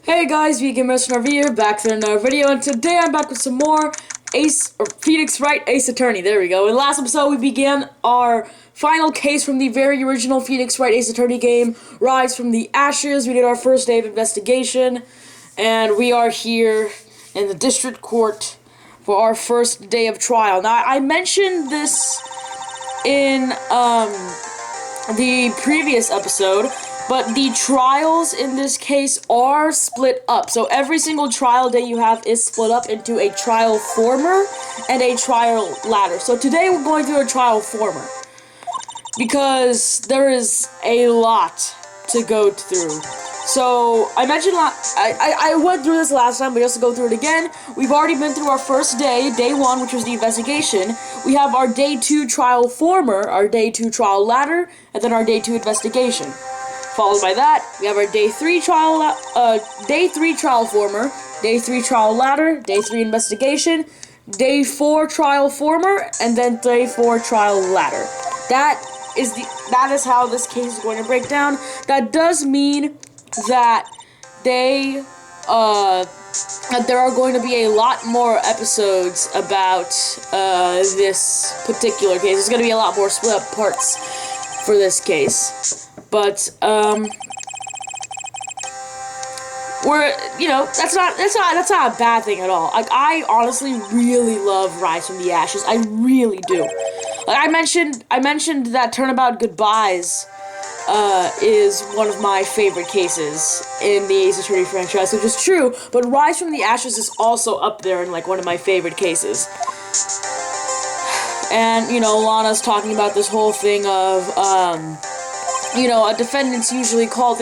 Hey guys, Vegan Mercenary here, back with another video, and today I'm back with some more Phoenix Wright Ace Attorney. There we go. In the last episode, we began our final case from the very original Phoenix Wright Ace Attorney game, Rise from the Ashes. We did our first day of investigation, and we are here in the district court for our first day of trial. Now, I mentioned this in the previous episode, but the trials in this case are split up. So every single trial day you have is split up into a trial former and a trial ladder. So today we're going through a trial former because there is a lot to go through. So I mentioned I went through this last time, but just to go through it again, we've already been through our first day, day 1, which was the investigation. We have our day 2 trial former, our day 2 trial ladder, and then our day 2 investigation. Followed by that, we have our day 3 trial former, day 3 trial ladder, day 3 investigation, day 4 trial former, and then day 4 trial ladder. That is how this case is going to break down. That does mean that there are going to be a lot more episodes about this particular case. There's going to be a lot more split up parts for this case. But that's not a bad thing at all. Like, I honestly really love Rise from the Ashes. I really do. Like I mentioned that Turnabout Goodbyes is one of my favorite cases in the Ace Attorney franchise, which is true, but Rise from the Ashes is also up there in, like, one of my favorite cases. And, Lana's talking about this whole thing of, a defendant's usually called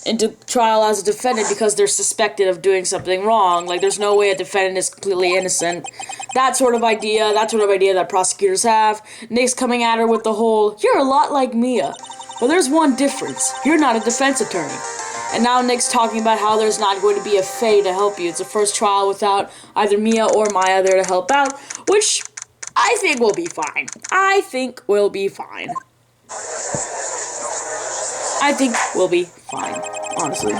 into trial as a defendant because they're suspected of doing something wrong. Like, there's no way a defendant is completely innocent. That sort of idea that prosecutors have. Nick's coming at her with the whole, you're a lot like Mia. But there's one difference. You're not a defense attorney. And now Nick's talking about how there's not going to be a Faye to help you. It's the first trial without either Mia or Maya there to help out, which I think will be fine. I think we'll be fine, honestly.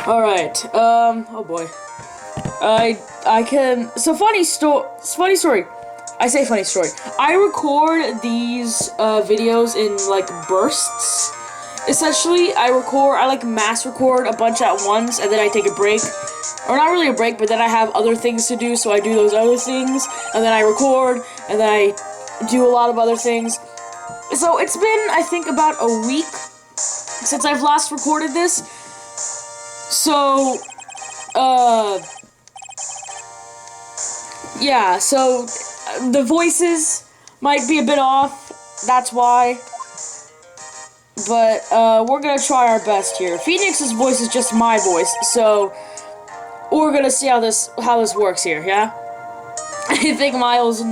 Alright, oh boy. Funny story. I say funny story. I record these, videos in, like, bursts. Essentially, I mass record a bunch at once, and then I take a break. Or not really a break, but then I have other things to do, so I do those other things, and then I record, and then I do a lot of other things. So it's been, I think, about a week since I've last recorded this. So, yeah, so the voices might be a bit off, that's why. But, we're gonna try our best here. Phoenix's voice is just my voice, so we're gonna see how this works here, yeah? I think Miles,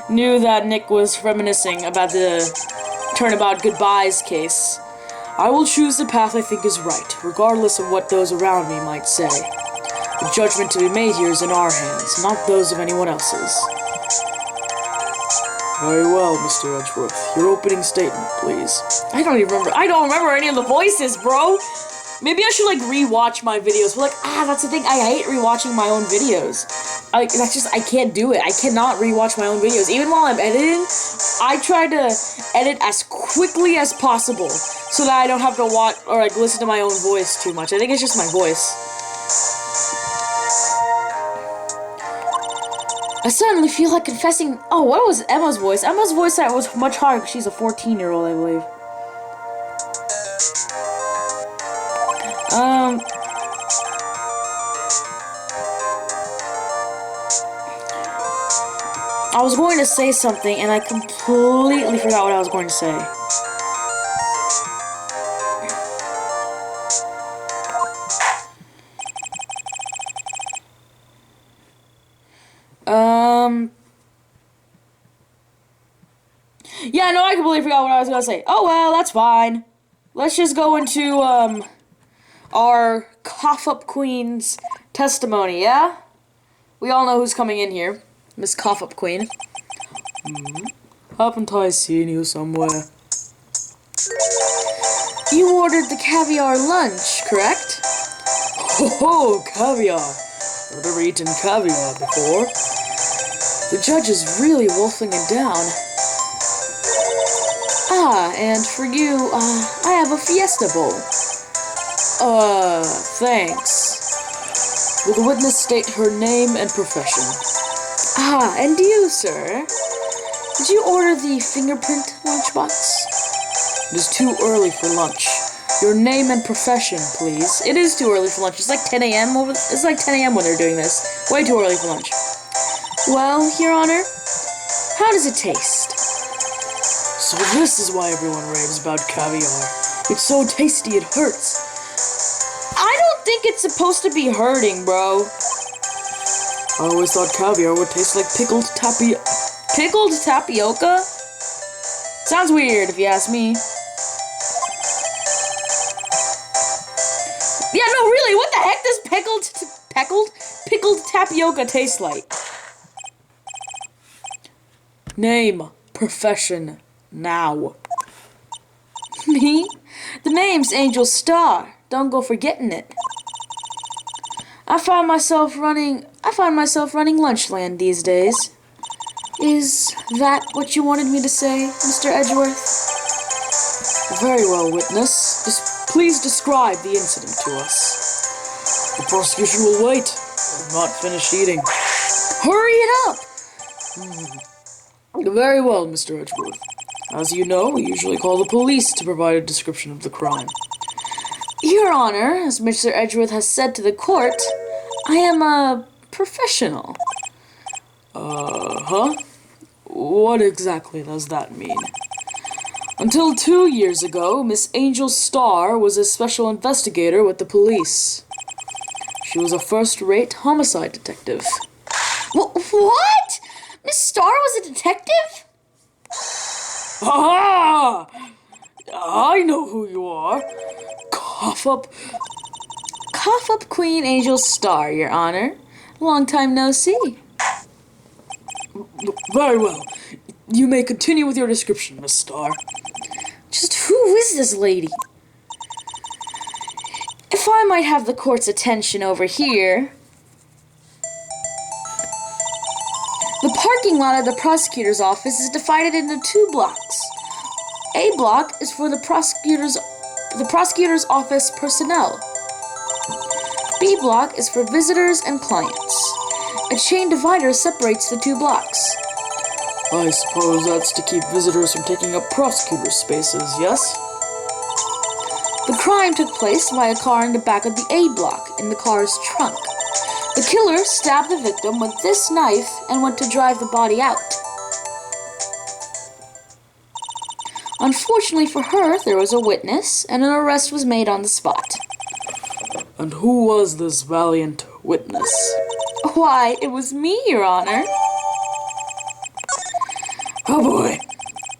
knew that Nick was reminiscing about the Turnabout Goodbyes case. I will choose the path I think is right, regardless of what those around me might say. The judgment to be made here is in our hands, not those of anyone else's. Very well, Mr. Edgeworth. Your opening statement, please. I don't remember any of the voices, bro! Maybe I should, like, rewatch my videos. But, like, that's the thing. I hate rewatching my own videos. I can't do it. I cannot rewatch my own videos. Even while I'm editing, I try to edit as quickly as possible so that I don't have to watch or, like, listen to my own voice too much. I think it's just my voice. I suddenly feel like confessing. Oh, what was Emma's voice? Emma's voice that was much harder because she's a 14-year-old, I believe. I was going to say something, and I completely forgot what I was going to say. Yeah, no, I completely forgot what I was going to say. Oh, well, that's fine. Let's just go into, our cough-up queen's testimony, yeah? We all know who's coming in here. Miss Cough-Up Queen. Haven't I seen you somewhere? You ordered the caviar lunch, correct? Oh, caviar. I've never eaten caviar before. The judge is really wolfing it down. Ah, and for you, I have a fiesta bowl. Thanks. Will the witness state her name and profession? Ah, and you, sir? Did you order the fingerprint lunchbox? It is too early for lunch. Your name and profession, please. It is too early for lunch. It's like 10 a.m. It's like 10 a.m. when they're doing this. Way too early for lunch. Well, Your Honor, how does it taste? So this is why everyone raves about caviar. It's so tasty it hurts. I don't think it's supposed to be hurting, bro. I always thought caviar would taste like pickled tapioca. Pickled tapioca? Sounds weird if you ask me. Yeah, no, really, what the heck does pickled tapioca taste like? Name, profession, now. Me? The name's Angel Star. Don't go forgetting it. I find myself running Lunchland these days. Is that what you wanted me to say, Mr. Edgeworth? Very well, witness. Please describe the incident to us. The prosecution will wait. I've not finished eating. Hurry it up! Very well, Mr. Edgeworth. As you know, we usually call the police to provide a description of the crime. Your Honor, as Mr. Edgeworth has said to the court, I am a professional. Huh? What exactly does that mean? Until 2 years ago, Miss Angel Starr was a special investigator with the police. She was a first-rate homicide detective. What? Miss Starr was a detective? Ah! I know who you are. Cough up Queen Angel Starr, Your Honor. Long time no see. Very well. You may continue with your description, Miss Starr. Just who is this lady? If I might have the court's attention over here. The parking lot of the prosecutor's office is divided into 2 blocks. A block is for the prosecutor's office personnel. B block is for visitors and clients. A chain divider separates the 2 blocks. I suppose that's to keep visitors from taking up prosecutor spaces, yes? The crime took place by a car in the back of the A block, in the car's trunk. The killer stabbed the victim with this knife and went to drive the body out. Unfortunately for her, there was a witness, and an arrest was made on the spot. And who was this valiant witness? Why, it was me, Your Honor. Oh boy.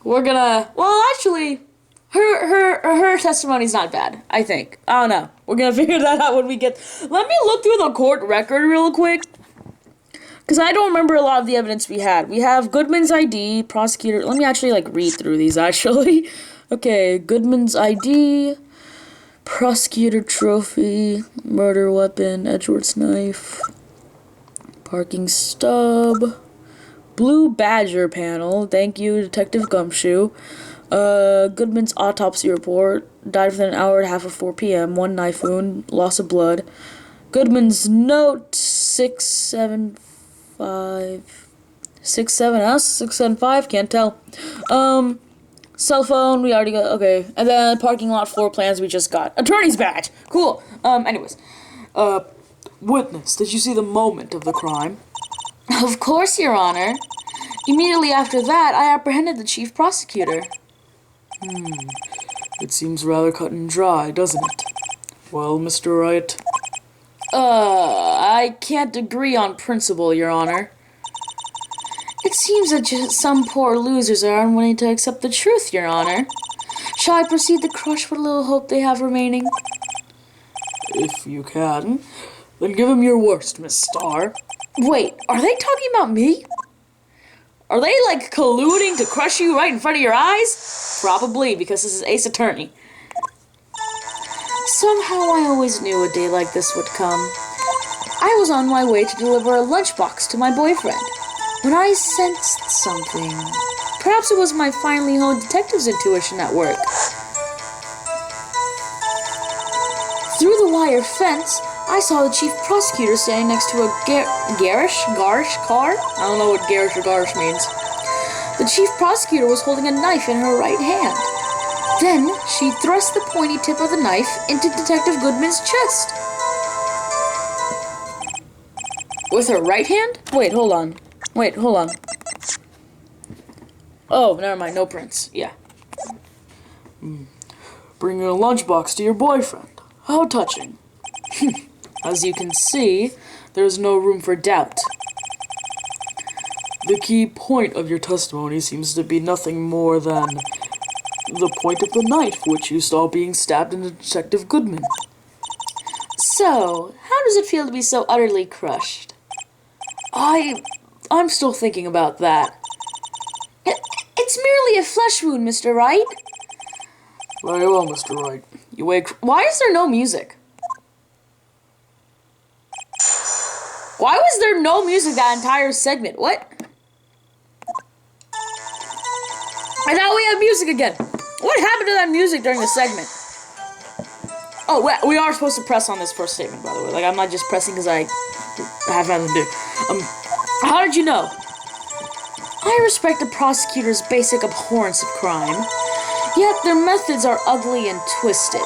Well, actually, her testimony's not bad, I think. I don't know. We're gonna figure that out when we get... Let me look through the court record real quick. Because I don't remember a lot of the evidence we had. We have Goodman's ID, prosecutor... Let me actually, read through these, actually. Okay, Goodman's ID, prosecutor trophy, murder weapon, Edgeworth's knife, parking stub, blue badger panel, thank you, Detective Gumshoe, Goodman's autopsy report, died within an hour and a half of 4 p.m., 1 knife wound, loss of blood, Goodman's note, 675, can't tell, cell phone, we already got, okay, and then parking lot floor plans we just got, attorney's badge, cool, anyways, Witness, did you see the moment of the crime? Of course, Your Honor. Immediately after that, I apprehended the chief prosecutor. It seems rather cut and dry, doesn't it? Well, Mr. Wright? I can't agree on principle, Your Honor. It seems that some poor losers are unwilling to accept the truth, Your Honor. Shall I proceed to crush what little hope they have remaining? If you can. Then give him your worst, Miss Starr. Wait, are they talking about me? Are they, colluding to crush you right in front of your eyes? Probably, because this is Ace Attorney. Somehow I always knew a day like this would come. I was on my way to deliver a lunchbox to my boyfriend when I sensed something. Perhaps it was my finely honed detective's intuition at work. Through the wire fence, I saw the chief prosecutor standing next to a garish car? I don't know what garish or garish means. The chief prosecutor was holding a knife in her right hand. Then, she thrust the pointy tip of the knife into Detective Goodman's chest. With her right hand? Wait, hold on. Oh, never mind, no prints. Yeah. Bringing a lunchbox to your boyfriend. How touching. As you can see, there's no room for doubt. The key point of your testimony seems to be nothing more than the point of the knife which you saw being stabbed into Detective Goodman. So, how does it feel to be so utterly crushed? I'm still thinking about that. It's merely a flesh wound, Mr. Wright. Very well, Mr. Wright. You wake. Why is there no music? Why was there no music that entire segment? What? And now we have music again. What happened to that music during the segment? Oh, we are supposed to press on this first statement, by the way. Like, I'm not just pressing because I have nothing to do. How did you know? I respect the prosecutor's basic abhorrence of crime, yet their methods are ugly and twisted.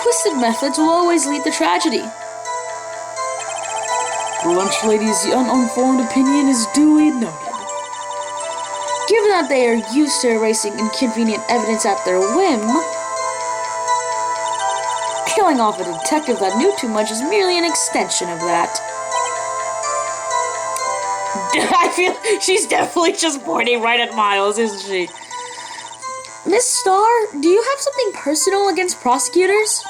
Twisted methods will always lead to tragedy. The lunch lady's uninformed opinion is duly noted. Given that they are used to erasing inconvenient evidence at their whim, killing off a detective that knew too much is merely an extension of that. I feel she's definitely just pointing right at Miles, isn't she? Miss Starr, do you have something personal against prosecutors?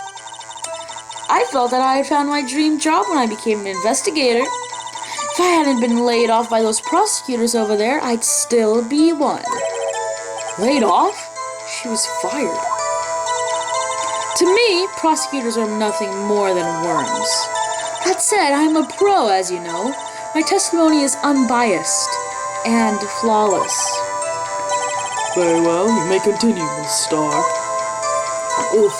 I felt that I had found my dream job when I became an investigator. If I hadn't been laid off by those prosecutors over there, I'd still be one. Laid off? She was fired. To me, prosecutors are nothing more than worms. That said, I'm a pro, as you know. My testimony is unbiased and flawless. Very well, you may continue, Miss Starr. Oof,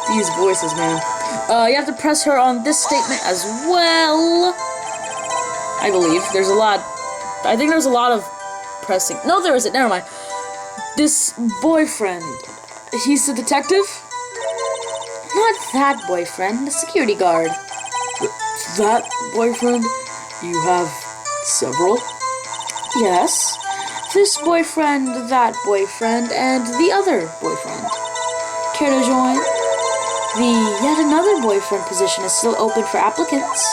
these voices, man. You have to press her on this statement as well. I believe there's a lot. I think there's a lot of pressing. No, there isn't. Never mind. This boyfriend, he's the detective? Not that boyfriend, the security guard. That boyfriend? You have several? Yes. This boyfriend, that boyfriend, and the other boyfriend. Care to join? The yet another boyfriend position is still open for applicants.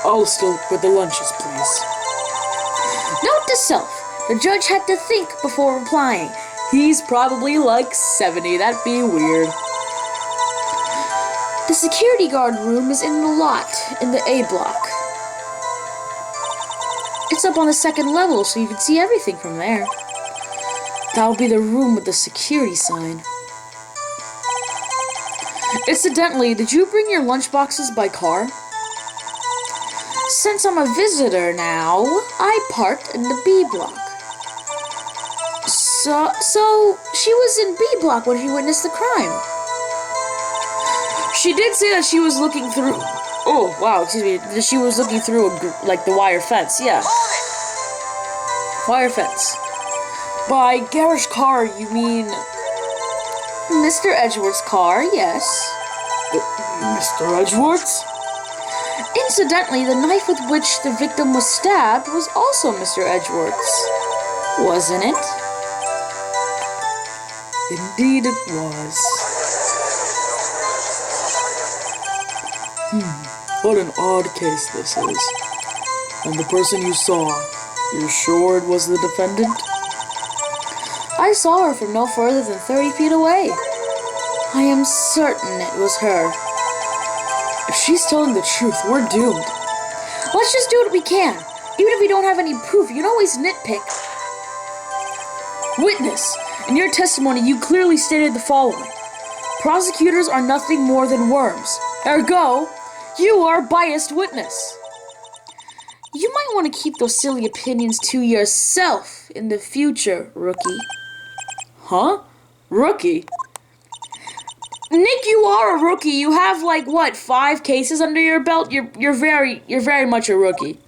I'll still with the lunches, please. Note to self, the judge had to think before replying. He's probably like 70, that'd be weird. The security guard room is in the lot, in the A block. It's up on the second level, so you can see everything from there. That'll be the room with the security sign. Incidentally, did you bring your lunchboxes by car? Since I'm a visitor now, I parked in the B block. So she was in B block when she witnessed the crime. She did say that she was looking through. Oh wow, excuse me. She was looking through like the wire fence. Yeah, wire fence. By garish car, you mean Mr. Edgeworth's car? Yes. Mr. Edgeworth's? Incidentally, the knife with which the victim was stabbed was also Mr. Edgeworth's, wasn't it? Indeed it was. What an odd case this is. And the person you saw, you're sure it was the defendant? I saw her from no further than 30 feet away. I am certain it was her. If she's telling the truth, we're doomed. Let's just do what we can. Even if we don't have any proof, you can always nitpick. Witness, in your testimony, you clearly stated the following. Prosecutors are nothing more than worms. Ergo, you are a biased witness. You might want to keep those silly opinions to yourself in the future, rookie. Huh? Rookie? Nick, you are a rookie. You have like what, 5 cases under your belt? You're very much a rookie.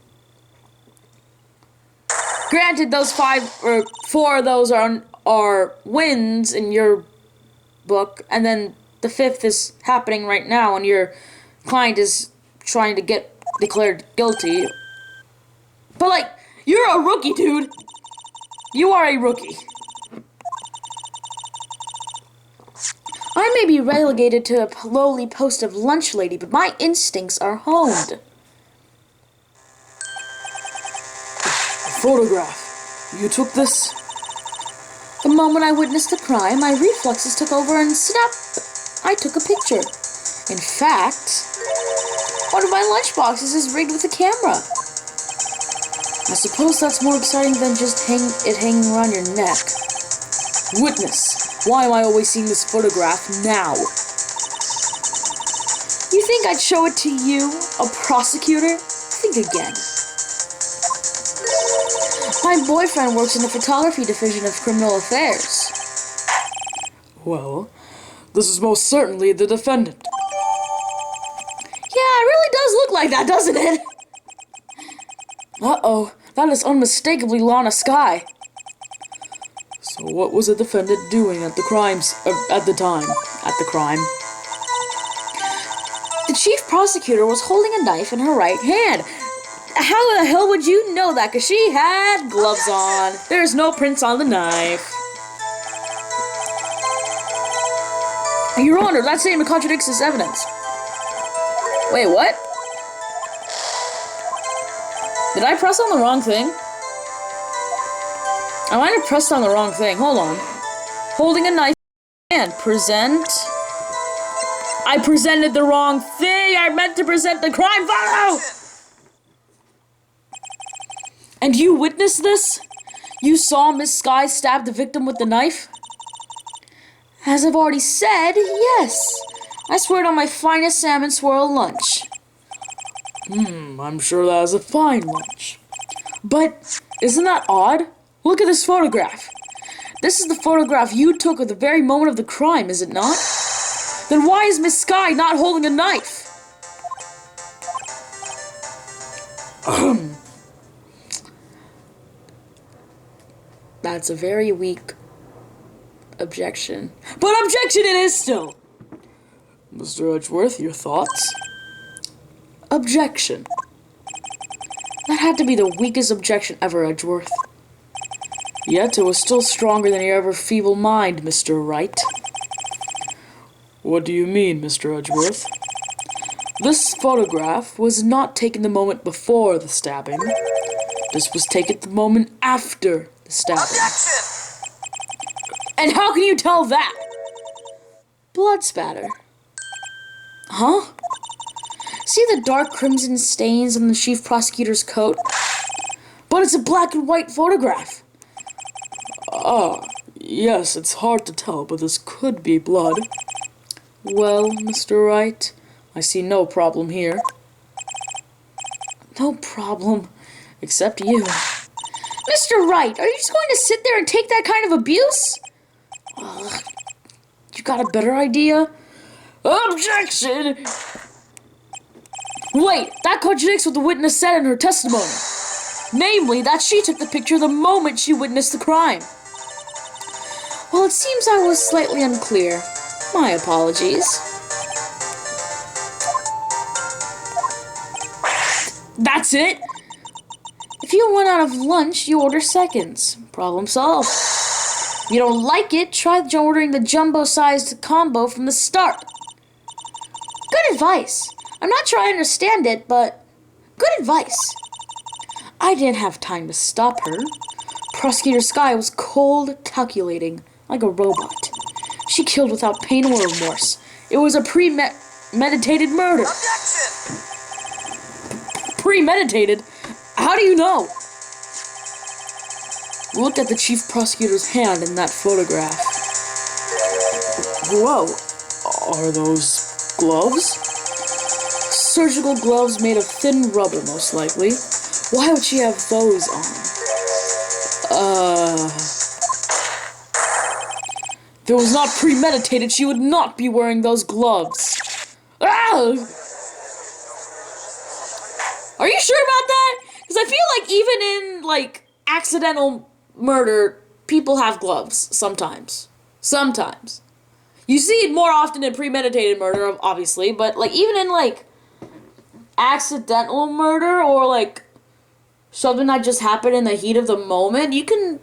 Granted, those 5 or 4 of those are wins in your book, and then the 5th is happening right now, and your client is trying to get declared guilty. But like, you're a rookie, dude. You are a rookie. I may be relegated to a lowly post of lunch lady, but my instincts are honed. Photograph. You took this? The moment I witnessed the crime, my reflexes took over and snap, I took a picture. In fact, one of my lunchboxes is rigged with a camera. I suppose that's more exciting than just hanging around your neck. Witness, why am I always seeing this photograph now? You think I'd show it to you, a prosecutor? Think again. My boyfriend works in the photography division of criminal affairs. Well, this is most certainly the defendant. Yeah, it really does look like that, doesn't it? Uh-oh, that is unmistakably Lana Skye. So what was the defendant doing at the crime? The chief prosecutor was holding a knife in her right hand. How the hell would you know that? Because she had gloves on. There's no prints on the knife. Your Honor, that statement contradicts this evidence. Wait, what? Did I press on the wrong thing? I might have pressed on the wrong thing. Hold on. Holding a knife and present. I presented the wrong thing. I meant to present the crime photo. And you witnessed this? You saw Miss Skye stab the victim with the knife? As I've already said, yes. I swear it on my finest salmon swirl lunch. I'm sure that was a fine lunch. But isn't that odd? Look at this photograph. This is the photograph you took at the very moment of the crime, is it not? Then why is Miss Skye not holding a knife? That's a very weak objection. But objection it is still! Mr. Edgeworth, your thoughts? Objection. That had to be the weakest objection ever, Edgeworth. Yet it was still stronger than your ever feeble mind, Mr. Wright. What do you mean, Mr. Edgeworth? This photograph was not taken the moment before the stabbing. This was taken the moment after the stabbing. Objection! And how can you tell that? Blood spatter. Huh? See the dark crimson stains on the chief prosecutor's coat? But it's a black and white photograph. Ah, yes, it's hard to tell, but this could be blood. Well, Mr. Wright, I see no problem here. No problem. Except you. Mr. Wright, are you just going to sit there and take that kind of abuse? Ugh. You got a better idea? Objection! Wait, that contradicts what the witness said in her testimony. Namely, that she took the picture the moment she witnessed the crime. Well, it seems I was slightly unclear. My apologies. That's it? If you run out of lunch, you order seconds. Problem solved. If you don't like it, try ordering the jumbo-sized combo from the start. Good advice. I'm not sure I understand it, but good advice. I didn't have time to stop her. Prosecutor Skye was cold, calculating, like a robot. She killed without pain or remorse. It was a premeditated murder. Objection! Premeditated? How do you know? Look at the chief prosecutor's hand in that photograph. Whoa, Are those gloves? Surgical gloves made of thin rubber, most likely. Why would she have those on? If it was not premeditated, she would not be wearing those gloves. Ah! Are you sure about that? Because I feel like even in, like, accidental murder, people have gloves, sometimes. Sometimes. You see it more often in premeditated murder, obviously, but, like, even in, like, accidental murder or, like, something that just happened in the heat of the moment, you can,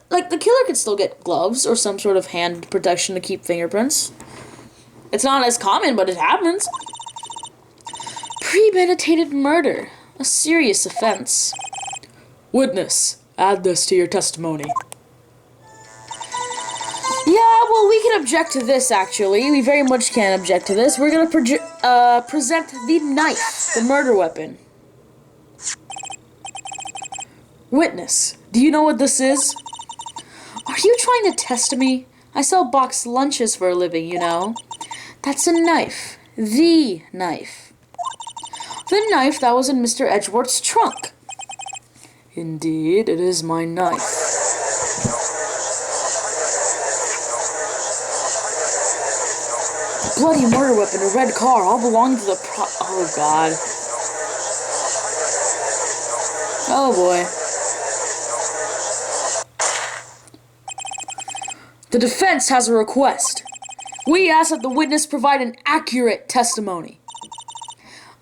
like, the killer could still get gloves or some sort of hand protection to keep fingerprints. It's not as common, but it happens. Premeditated murder. A serious offense. Witness, add this to your testimony. Yeah, well, we can object to this, actually. We very much can object to this. We're gonna present the knife, the murder weapon. Witness, do you know what this is? Are you trying to test me? I sell boxed lunches for a living, you know. That's a knife. The knife. The knife that was in Mr. Edgeworth's trunk. Indeed, it is my knife. Bloody murder weapon, a red car, all belonging to the oh, God. Oh, boy. The defense has a request. We ask that the witness provide an accurate testimony.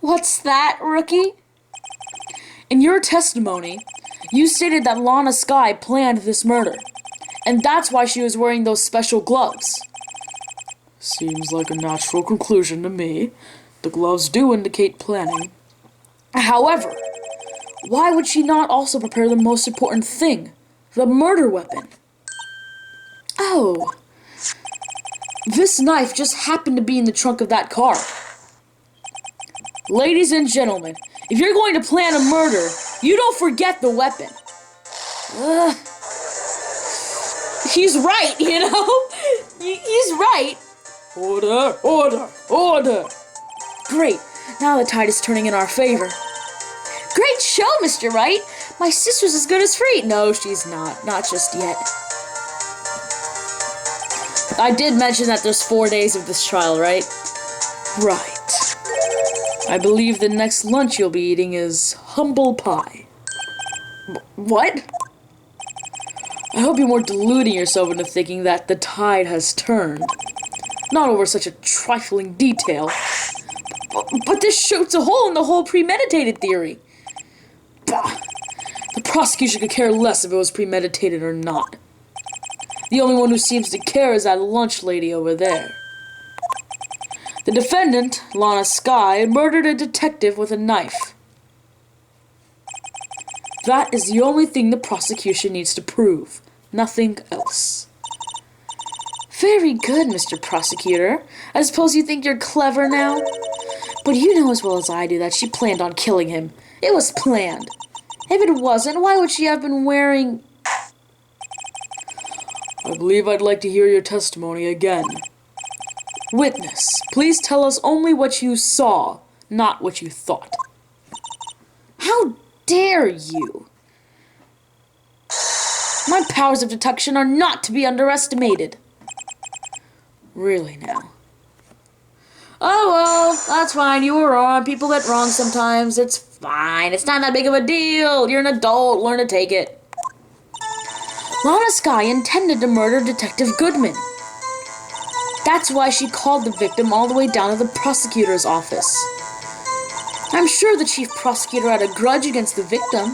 What's that, rookie? In your testimony, you stated that Lana Skye planned this murder, and that's why she was wearing those special gloves. Seems like a natural conclusion to me. The gloves do indicate planning. However, why would she not also prepare the most important thing, the murder weapon? Oh, this knife just happened to be in the trunk of that car. Ladies and gentlemen, if you're going to plan a murder, you don't forget the weapon. He's right, you know? He's right. Order, order, order. Great, now the tide is turning in our favor. Great show, Mr. Wright. My sister's as good as free. No, she's not. Not just yet. I did mention that there's 4 days of this trial, right? Right. I believe the next lunch you'll be eating is humble pie. What? I hope you weren't deluding yourself into thinking that the tide has turned. Not over such a trifling detail. But this shoots a hole in the whole premeditated theory. Bah. The prosecution could care less if it was premeditated or not. The only one who seems to care is that lunch lady over there. The defendant, Lana Skye, murdered a detective with a knife. That is the only thing the prosecution needs to prove. Nothing else. Very good, Mr. Prosecutor. I suppose you think you're clever now? But you know as well as I do that she planned on killing him. It was planned. If it wasn't, why would she have been wearing... I believe I'd like to hear your testimony again. Witness, please tell us only what you saw, not what you thought. How dare you? My powers of deduction are not to be underestimated. Really now? Oh well, that's fine. You were wrong. People get wrong sometimes. It's fine. It's not that big of a deal. You're an adult. Learn to take it. Lana Skye intended to murder Detective Goodman. That's why she called the victim all the way down to the prosecutor's office. I'm sure the chief prosecutor had a grudge against the victim.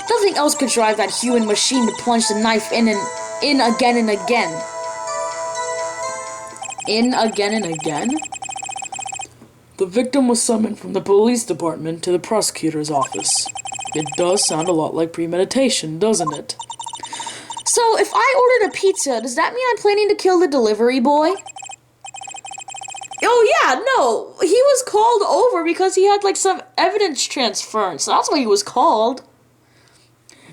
Nothing else could drive that human machine to plunge the knife in again and again. In again and again? The victim was summoned from the police department to the prosecutor's office. It does sound a lot like premeditation, doesn't it? So, if I ordered a pizza, does that mean I'm planning to kill the delivery boy? Oh yeah, no, he was called over because he had like some evidence transference. That's why he was called.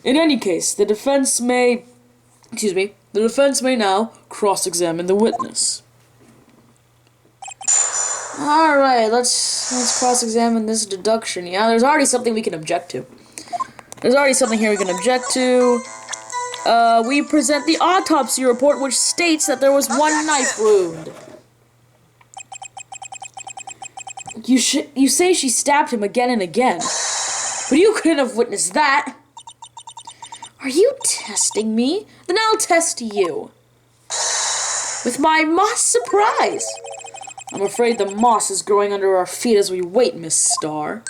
In any case, the defense may now cross-examine the witness. Alright, let's cross-examine this deduction. Yeah, there's already something we can object to. There's already something here we can object to. We present the autopsy report, which states that there was one knife wound. You say she stabbed him again and again, but you couldn't have witnessed that. Are you testing me? Then I'll test you. With my moss surprise. I'm afraid the moss is growing under our feet as we wait, Miss Starr.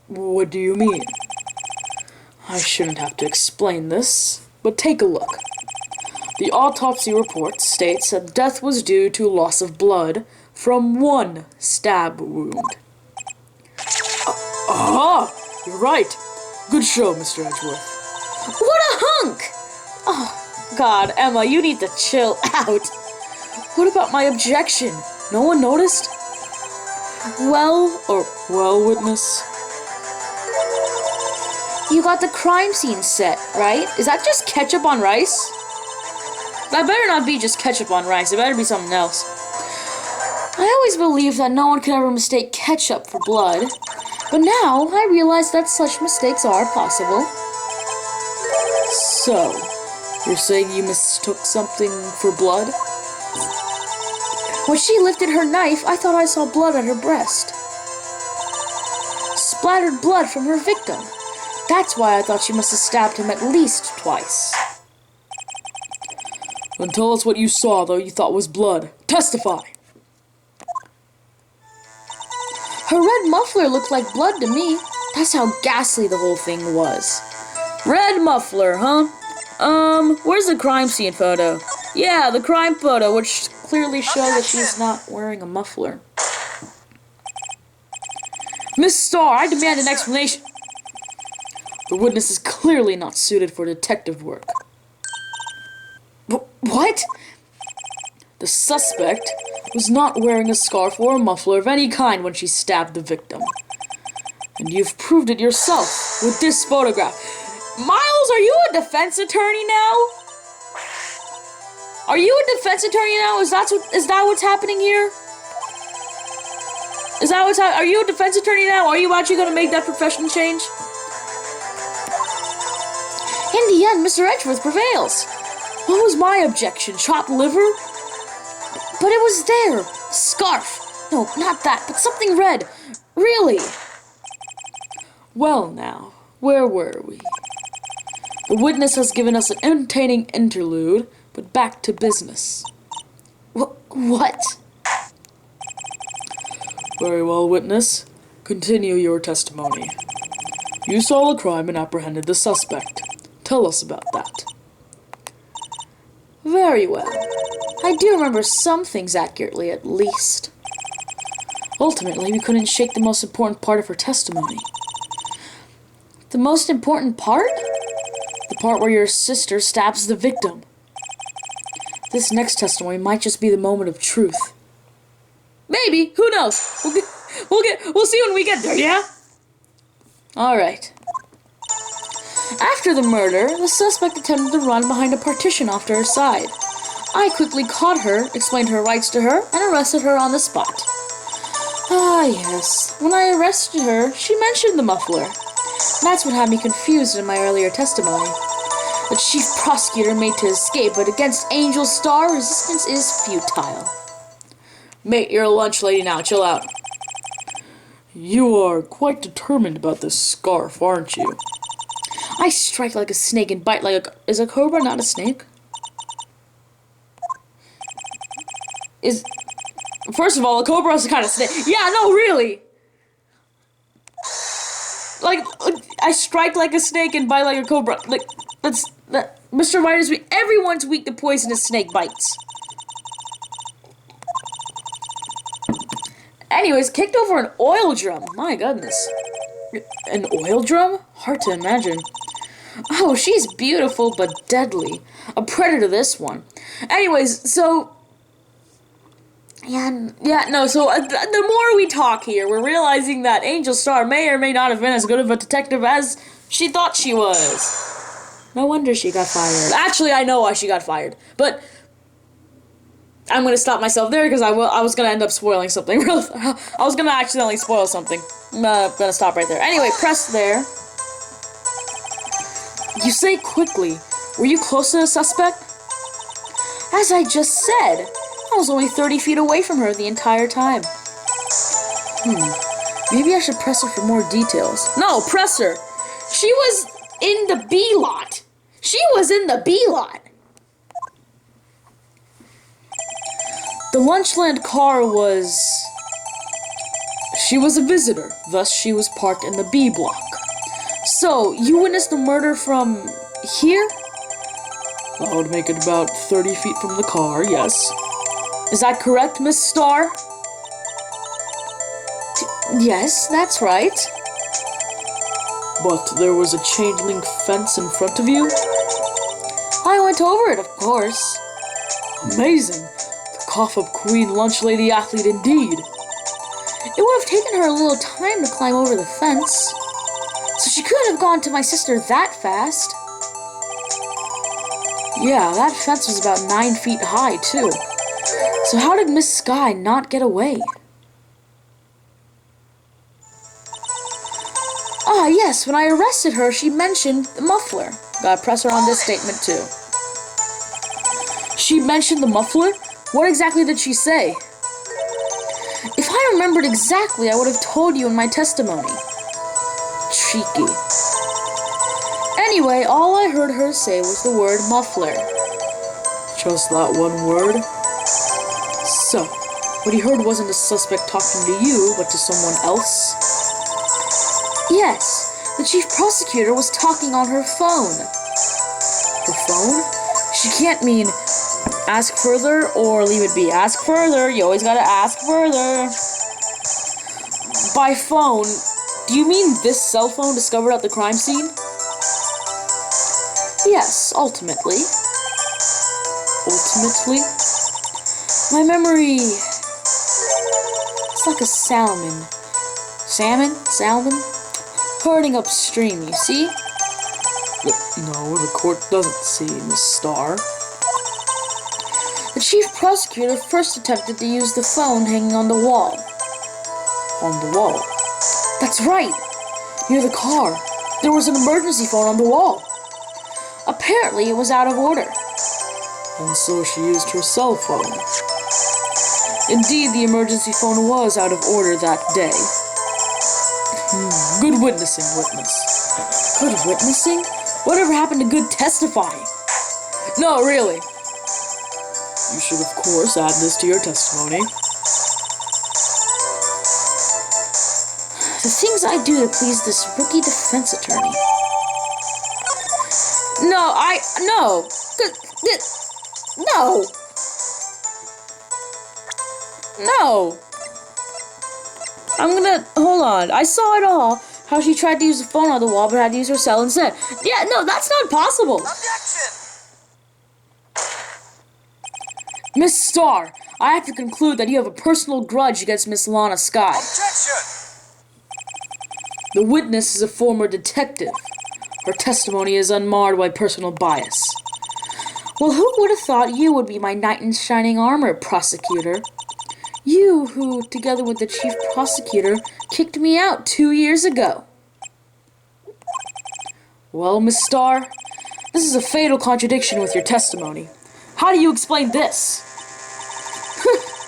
What do you mean? I shouldn't have to explain this, but take a look. The autopsy report states that death was due to loss of blood from one stab wound. You're right. Good show, Mr. Edgeworth. What a hunk! Oh, God, Emma, you need to chill out. What about my objection? No one noticed? Well, witness? You got the crime scene set, right? Is that just ketchup on rice? That better not be just ketchup on rice. It better be something else. I always believed that no one could ever mistake ketchup for blood. But now, I realize that such mistakes are possible. So, you're saying you mistook something for blood? When she lifted her knife, I thought I saw blood on her breast. Splattered blood from her victim. That's why I thought she must have stabbed him at least twice. Then tell us what you saw, though you thought was blood. Testify! Her red muffler looked like blood to me. That's how ghastly the whole thing was. Red muffler, huh? Where's the crime scene photo? Yeah, the crime photo, which clearly shows that she's not wearing a muffler. Miss Starr, I demand an explanation. The witness is clearly not suited for detective work. What? The suspect was not wearing a scarf or a muffler of any kind when she stabbed the victim. And you've proved it yourself with this photograph. Miles, are you a defense attorney now? Are you a defense attorney now? Is that what's happening here? Is that what's happening? Are you a defense attorney now? Are you actually going to make that profession change? In the end, Mr. Edgeworth prevails. What was my objection? Chopped liver? But it was there. Scarf. No, not that, but something red. Really. Well now, where were we? The witness has given us an entertaining interlude, but back to business. What? Very well, witness. Continue your testimony. You saw the crime and apprehended the suspect. Tell us about that. Very well. I do remember some things accurately, at least. Ultimately, we couldn't shake the most important part of her testimony. The most important part? The part where your sister stabs the victim. This next testimony might just be the moment of truth. Maybe. Who knows? We'll see when we get there, yeah? All right. After the murder, the suspect attempted to run behind a partition off to her side. I quickly caught her, explained her rights to her, and arrested her on the spot. Ah, yes. When I arrested her, she mentioned the muffler. That's what had me confused in my earlier testimony. The chief prosecutor made to escape, but against Angel Starr, resistance is futile. Mate, you're a lunch lady now. Chill out. You are quite determined about this scarf, aren't you? I strike like a snake and bite like a... Is a cobra not a snake? First of all, a cobra is a kind of snake. Yeah, no, really. Like, I strike like a snake and bite like a cobra. Like, Mr. Wright is weak. Everyone's weak to poisonous snake bites. Anyways, kicked over an oil drum. My goodness. An oil drum? Hard to imagine. Oh, she's beautiful but deadly. A predator, this one. Anyways, so... So the more we talk here, we're realizing that Angel Starr may or may not have been as good of a detective as she thought she was. No wonder she got fired. Actually, I know why she got fired. But I'm gonna stop myself there because I was gonna end up spoiling something. I was gonna accidentally spoil something. I'm gonna stop right there. Anyway, press there. You say quickly. Were you close to the suspect? As I just said, I was only 30 feet away from her the entire time. Maybe I should press her for more details. No, press her. She was in the B lot. She was in the B lot. The Lunchland car was... She was a visitor, thus she was parked in the B block. So, you witnessed the murder from here? That would make it about 30 feet from the car, yes. Is that correct, Miss Starr? Yes, that's right. But there was a chain link fence in front of you? I went over it, of course. Amazing. The cough-up queen lunch lady athlete indeed. It would have taken her a little time to climb over the fence. So she couldn't have gone to my sister that fast. Yeah, that fence was about 9 feet high, too. So how did Miss Sky not get away? Ah, yes, when I arrested her, she mentioned the muffler. Gotta press her on this statement, too. She mentioned the muffler? What exactly did she say? If I remembered exactly, I would have told you in my testimony. Cheeky. Anyway, all I heard her say was the word muffler. Just that one word? So, what he heard wasn't the suspect talking to you, but to someone else? Yes, the chief prosecutor was talking on her phone. Her phone? She can't mean ask further or leave it be. Ask further. You always gotta ask further. By phone, do you mean this cell phone discovered at the crime scene? Yes, ultimately. Ultimately? My memory... It's like a salmon. Salmon? Hurting upstream, you see? No, the court doesn't see, Miss Starr. The chief prosecutor first attempted to use the phone hanging on the wall. On the wall? That's right! Near the car. There was an emergency phone on the wall. Apparently, it was out of order. And so she used her cell phone. Indeed, the emergency phone was out of order that day. Good witnessing, witness. Good witnessing? Whatever happened to good testifying? No, really. You should, of course, add this to your testimony. The things I do to please this rookie defense attorney. No. No. Hold on. I saw it all. How she tried to use the phone on the wall, but had to use her cell instead. Yeah, no, that's not possible. Objection! Miss Starr, I have to conclude that you have a personal grudge against Miss Lana Sky. Objection! The witness is a former detective. Her testimony is unmarred by personal bias. Well, who would have thought you would be my knight in shining armor, prosecutor? You who, together with the chief prosecutor, kicked me out 2 years ago. Well, Miss Starr, this is a fatal contradiction with your testimony. How do you explain this?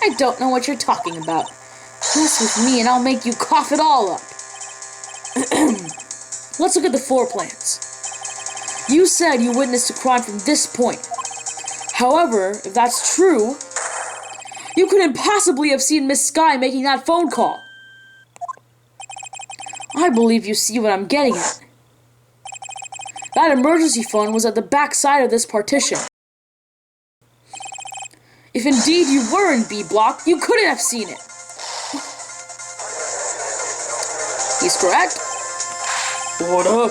I don't know what you're talking about. Mess with me and I'll make you cough it all up. Let's look at the floor plans. You said you witnessed a crime from this point. However, if that's true, you couldn't possibly have seen Miss Sky making that phone call. I believe you see what I'm getting at. That emergency phone was at the back side of this partition. If indeed you were in B block, you couldn't have seen it. He's correct. Order.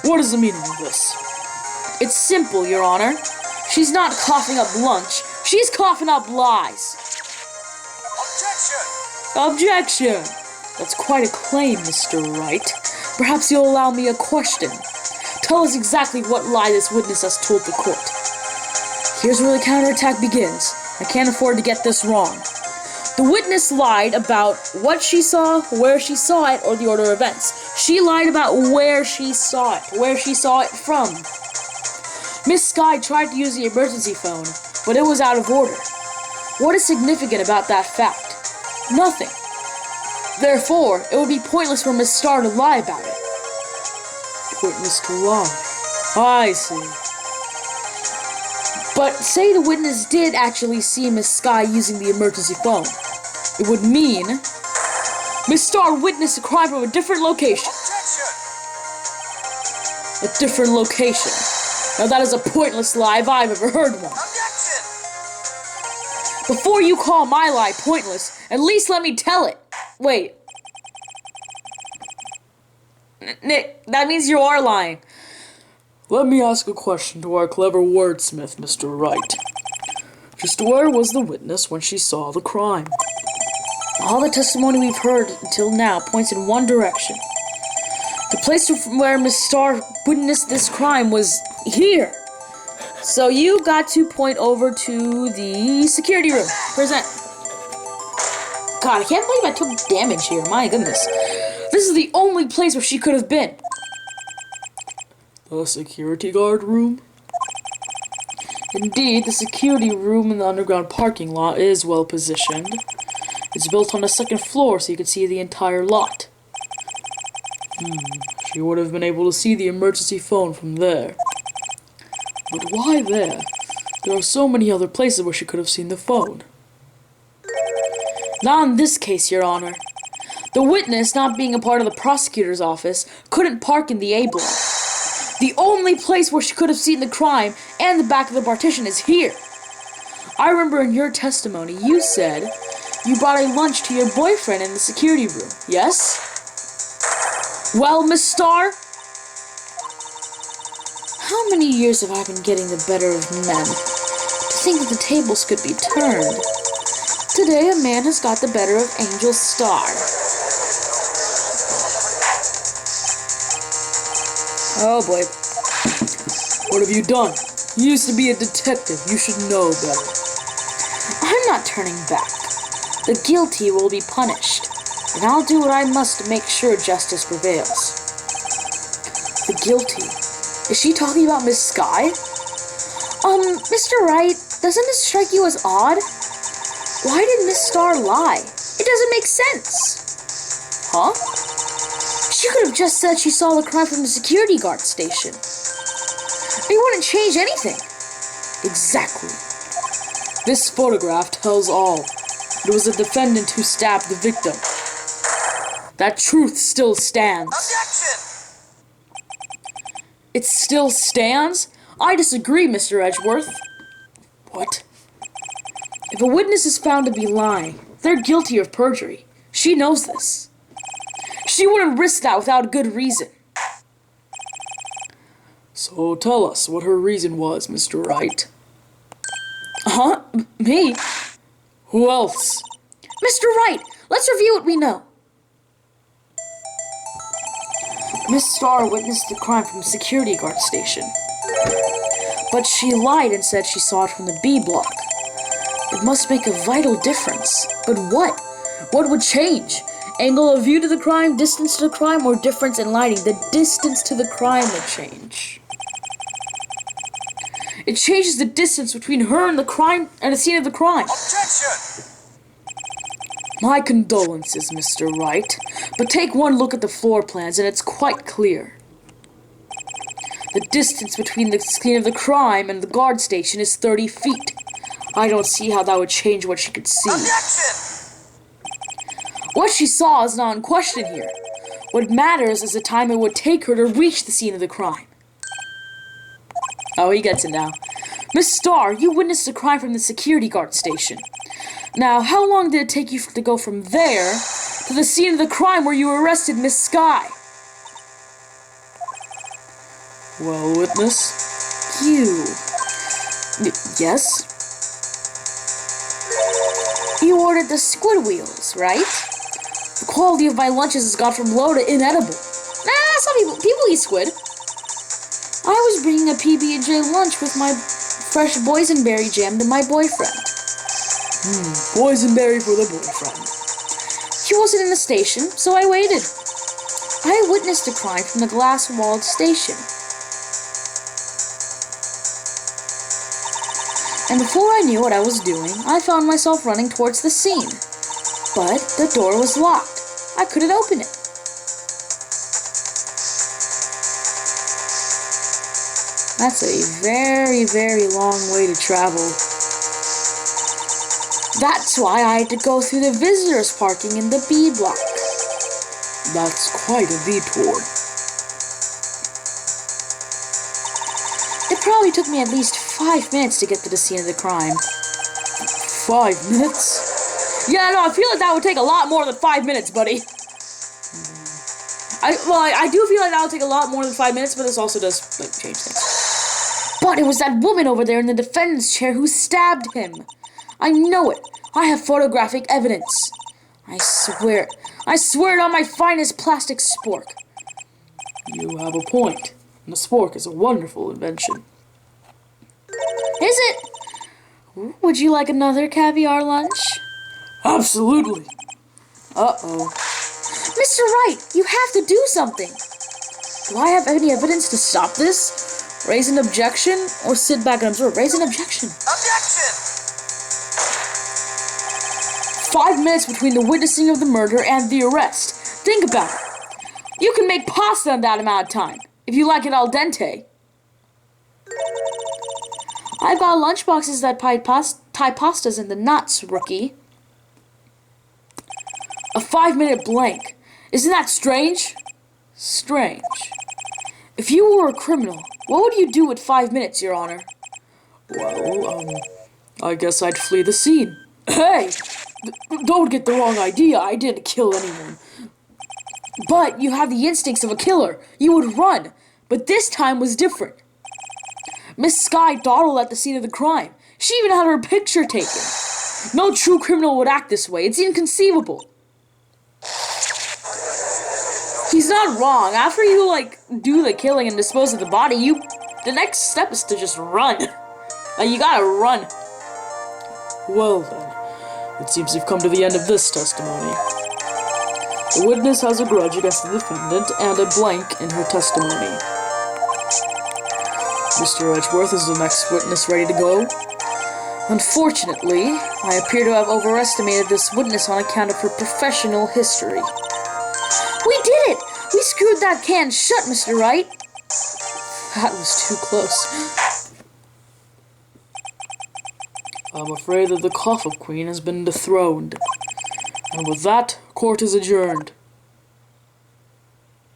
What is the meaning of this? It's simple, Your Honor. She's not coughing up lunch. She's coughing up lies. Objection! That's quite a claim, Mr. Wright. Perhaps you'll allow me a question. Tell us exactly what lie this witness has told the court. Here's where the counterattack begins. I can't afford to get this wrong. The witness lied about what she saw, where she saw it, or the order of events. She lied about where she saw it from. Miss Sky tried to use the emergency phone, but it was out of order. What is significant about that fact? Nothing. Therefore, it would be pointless for Miss Starr to lie about it. Pointless to lie. I see. But say the witness did actually see Miss Sky using the emergency phone. It would mean Miss Starr witnessed a crime from a different location. Objection! A different location. Now that is a pointless lie if I've ever heard one. Objection! Before you call my lie pointless, at least let me tell it. Wait. Nick, that means you are lying. Let me ask a question to our clever wordsmith, Mr. Wright. Just where was the witness when she saw the crime? All the testimony we've heard until now points in one direction. The place where Miss Starr witnessed this crime was here. So you got to point over to the security room. Present. God, I can't believe I took damage here. My goodness. This is the only place where she could have been. The security guard room? Indeed, the security room in the underground parking lot is well positioned. It's built on the second floor so you can see the entire lot. She would have been able to see the emergency phone from there. But why there? There are so many other places where she could have seen the phone. Not in this case, Your Honor. The witness, not being a part of the prosecutor's office, couldn't park in the A block. The only place where she could have seen the crime and the back of the partition is here. I remember in your testimony you said you brought a lunch to your boyfriend in the security room, yes? Well, Miss Starr, how many years have I been getting the better of men? To think that the tables could be turned. Today a man has got the better of Angel Starr. Oh boy. What have you done? You used to be a detective. You should know better. I'm not turning back. The guilty will be punished, and I'll do what I must to make sure justice prevails. The guilty? Is she talking about Miss Sky? Mr. Wright, doesn't this strike you as odd? Why did Miss Starr lie? It doesn't make sense. Huh? She could have just said she saw the crime from the security guard station. It wouldn't change anything. Exactly. This photograph tells all. It was the defendant who stabbed the victim. That truth still stands. Objection! It still stands? I disagree, Mr. Edgeworth. What? If a witness is found to be lying, they're guilty of perjury. She knows this. She wouldn't risk that without a good reason. So tell us what her reason was, Mr. Wright. Huh? Me? Who else? Mr. Wright, let's review what we know. Miss Starr witnessed the crime from the security guard station. But she lied and said she saw it from the B block. It must make a vital difference. But what? What would change? Angle of view to the crime, distance to the crime, or difference in lighting? The distance to the crime would change. It changes the distance between her and the crime and the scene of the crime. Objection! My condolences, Mr. Wright, but take one look at the floor plans and it's quite clear. The distance between the scene of the crime and the guard station is 30 feet. I don't see how that would change what she could see. Objection! What she saw is not in question here. What matters is the time it would take her to reach the scene of the crime. Oh, he gets it now. Miss Starr, you witnessed the crime from the security guard station. Now, how long did it take you to go from there to the scene of the crime where you arrested Miss Sky? Well, witness? You. Yes? You ordered the squid wheels, right? The quality of my lunches has gone from low to inedible. Nah, some people eat squid. I was bringing a PB&J lunch with my fresh boysenberry jam to my boyfriend. Boysenberry for the boyfriend. She wasn't in the station, so I waited. I witnessed the crime from the glass-walled station. And before I knew what I was doing, I found myself running towards the scene. But the door was locked. I couldn't open it. That's a very, very long way to travel. That's why I had to go through the visitors parking in the B block. That's quite a detour. It probably took me at least 5 minutes to get to the scene of the crime. 5 minutes? Yeah, no, I feel like that would take a lot more than 5 minutes, buddy. I do feel like that would take a lot more than 5 minutes, but this also does, like, change things. But it was that woman over there in the defendant's chair who stabbed him. I know it. I have photographic evidence. I swear it on my finest plastic spork. You have a point. And the spork is a wonderful invention. Is it? Would you like another caviar lunch? Absolutely. Uh-oh. Mr. Wright, you have to do something. Do I have any evidence to stop this? Raise an objection or sit back and observe? Raise an objection. Objection! 5 minutes between the witnessing of the murder and the arrest. Think about it. You can make pasta in that amount of time, if you like it al dente. I've got lunchboxes that tie pastas into knots, rookie. A 5-minute blank. Isn't that strange? Strange. If you were a criminal, what would you do with 5 minutes, Your Honor? Well, I guess I'd flee the scene. Hey! Don't get the wrong idea, I didn't kill anyone. But you have the instincts of a killer. You would run. But this time was different. Miss Skye dawdled at the scene of the crime. She even had her picture taken. No true criminal would act this way. It's inconceivable. He's not wrong. After you, do the killing and dispose of the body, the next step is to just run. You gotta run. Well then, it seems you've come to the end of this testimony. The witness has a grudge against the defendant and a blank in her testimony. Mr. Edgeworth is the next witness ready to go. Unfortunately, I appear to have overestimated this witness on account of her professional history. We did it! We screwed that can shut, Mr. Wright. That was too close. I'm afraid that the Coffin Queen has been dethroned. And with that, court is adjourned.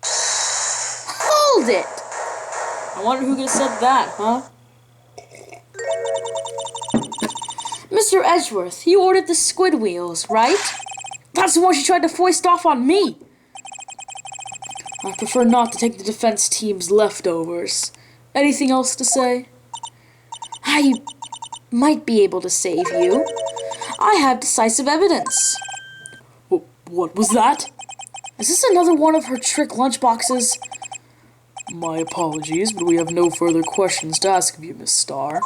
Hold it! I wonder who could have said that, huh? Mr. Edgeworth, you ordered the squid wheels, right? That's the one she tried to foist off on me. I prefer not to take the defense team's leftovers. Anything else to say? I might be able to save you. I have decisive evidence. What was that? Is this another one of her trick lunchboxes? My apologies, but we have no further questions to ask of you, Miss Starr.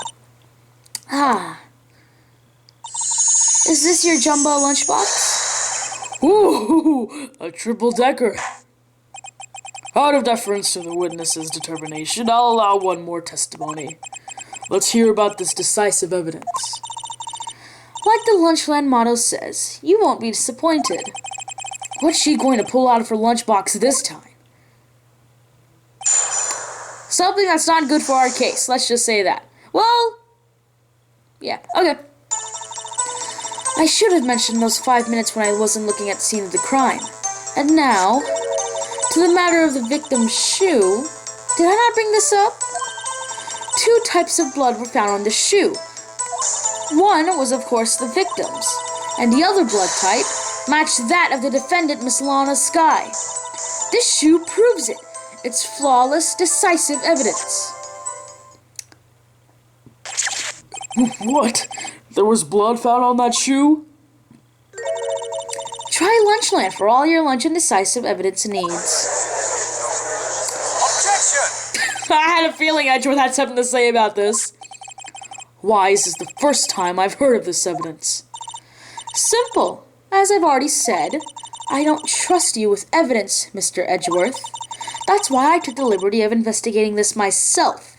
Ah. Is this your jumbo lunchbox? Ooh, a triple-decker. Out of deference to the witness's determination, I'll allow one more testimony. Let's hear about this decisive evidence. Like the Lunchland motto says, you won't be disappointed. What's she going to pull out of her lunchbox this time? Something that's not good for our case, let's just say that. Well, yeah, okay. I should have mentioned those 5 minutes when I wasn't looking at the scene of the crime. And now, to the matter of the victim's shoe, did I not bring this up? 2 types of blood were found on the shoe. One was, of course, the victim's, and the other blood type matched that of the defendant, Miss Lana Skye. This shoe proves it. It's flawless, decisive evidence. What? There was blood found on that shoe? Try Lunchland for all your lunch and decisive evidence needs. Objection! I had a feeling Edgeworth had something to say about this. Why, this is the first time I've heard of this evidence. Simple. As I've already said, I don't trust you with evidence, Mr. Edgeworth. That's why I took the liberty of investigating this myself.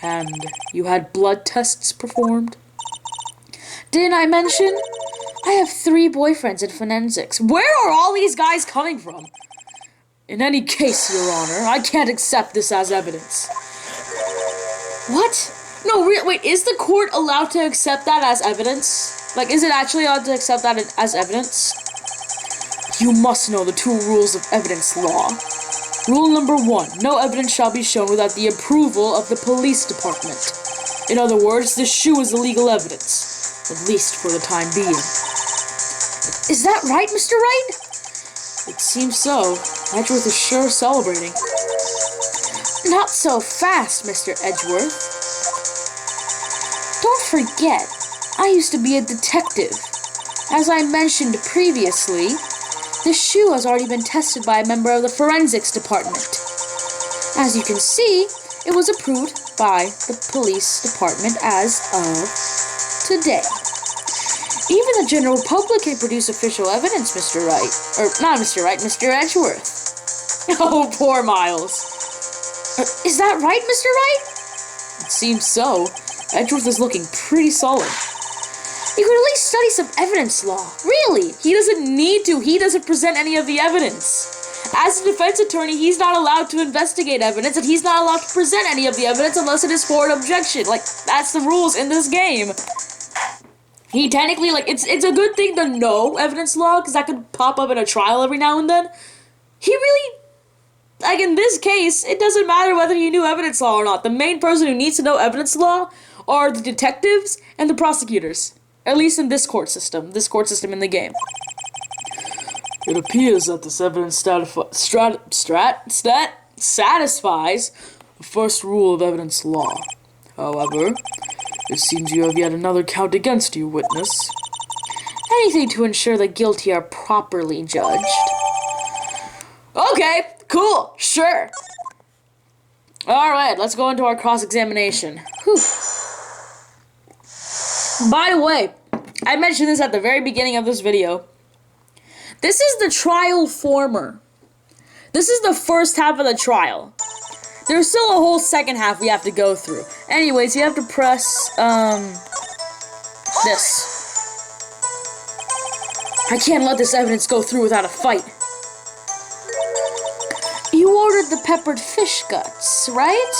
And you had blood tests performed? Didn't I mention? I have 3 boyfriends in forensics. Where are all these guys coming from? In any case, Your Honor, I can't accept this as evidence. What? No, wait, is the court allowed to accept that as evidence? Like, is it actually allowed to accept that as evidence? You must know the 2 rules of evidence law. Rule number 1, no evidence shall be shown without the approval of the police department. In other words, this shoe is illegal evidence, at least for the time being. Is that right, Mr. Wright? It seems so. Edgeworth is sure celebrating. Not so fast, Mr. Edgeworth. Don't forget, I used to be a detective. As I mentioned previously, the shoe has already been tested by a member of the forensics department. As you can see, it was approved by the police department as of today. Even the general public can produce official evidence, Mr. Wright. Or, not Mr. Wright, Mr. Edgeworth. Oh, poor Miles. Is that right, Mr. Wright? It seems so. Edgeworth is looking pretty solid. You could at least study some evidence law. Really? He doesn't need to. He doesn't present any of the evidence. As a defense attorney, he's not allowed to investigate evidence, and he's not allowed to present any of the evidence unless it is for an objection. Like, that's the rules in this game. He technically, like, it's a good thing to know evidence law, because that could pop up in a trial every now and then. He really, like, in this case, it doesn't matter whether you knew evidence law or not. The main person who needs to know evidence law are the detectives and the prosecutors. At least in this court system in the game. It appears that this evidence satisfies the first rule of evidence law. However, it seems you have yet another count against you, witness. Anything to ensure the guilty are properly judged. Okay, cool, sure. Alright, let's go into our cross-examination. Whew. By the way, I mentioned this at the very beginning of this video. This is the trial former. This is the first half of the trial. There's still a whole second half we have to go through. Anyways, you have to press, this. I can't let this evidence go through without a fight. You ordered the peppered fish guts, right?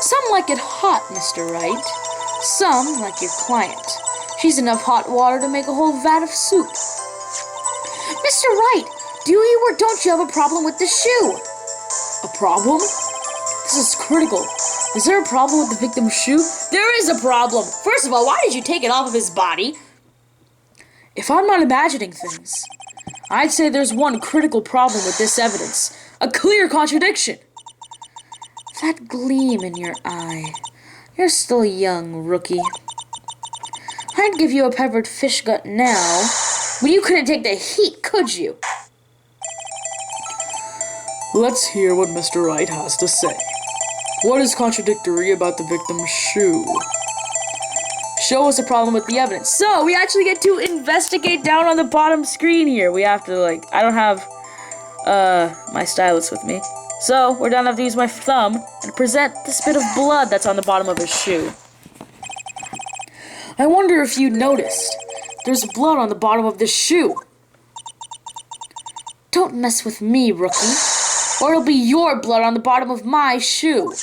Some like it hot, Mr. Wright. Some like your client. She's enough hot water to make a whole vat of soup. Mr. Wright, do you or don't you have a problem with the shoe? A problem? This is critical. Is there a problem with the victim's shoe? There is a problem. First of all, why did you take it off of his body? If I'm not imagining things, I'd say there's one critical problem with this evidence. A clear contradiction. That gleam in your eye. You're still young, rookie. I'd give you a peppered fish gut now, but you couldn't take the heat, could you? Let's hear what Mr. Wright has to say. What is contradictory about the victim's shoe? Show us a problem with the evidence. So, we actually get to investigate down on the bottom screen here. We have to, like, I don't have, my stylus with me. So, we're gonna have to use my thumb and present this bit of blood that's on the bottom of his shoe. I wonder if you noticed. There's blood on the bottom of this shoe. Don't mess with me, rookie, or it'll be your blood on the bottom of my shoe.